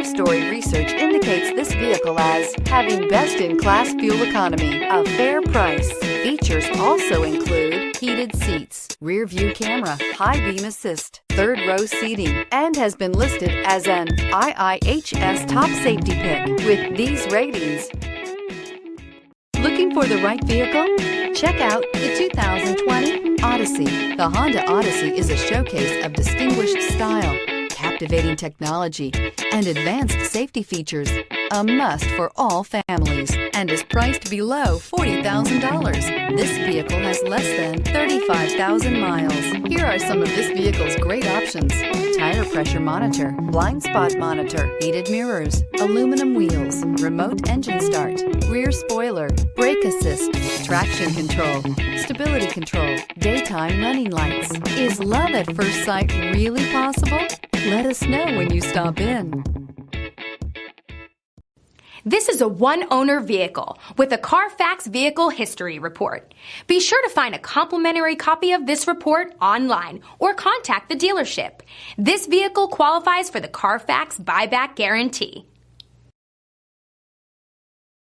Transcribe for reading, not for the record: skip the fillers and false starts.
Our story research indicates this vehicle as having best-in-class fuel economy, a fair price. Features also include heated seats, rear view camera, high beam assist, third row seating, and has been listed as an IIHS top safety pick with these ratings. Looking for the right vehicle? Check out the 2020 Odyssey. The Honda Odyssey is a showcase of distinguished style, captivating technology, and advanced safety features. A must for all families and is priced below $40,000. This vehicle has less than 35,000 miles. Here are some of this vehicle's great options: tire pressure monitor, blind spot monitor, heated mirrors, aluminum wheels, remote engine start, rear spoiler, brake assist, traction control, stability control, daytime running lights. Is love at first sight really possible? Let us know when you stop in. This is a one-owner vehicle with a CARFAX Vehicle History Report. Be sure to find a complimentary copy of this report online or contact the dealership. This vehicle qualifies for the CARFAX Buyback Guarantee.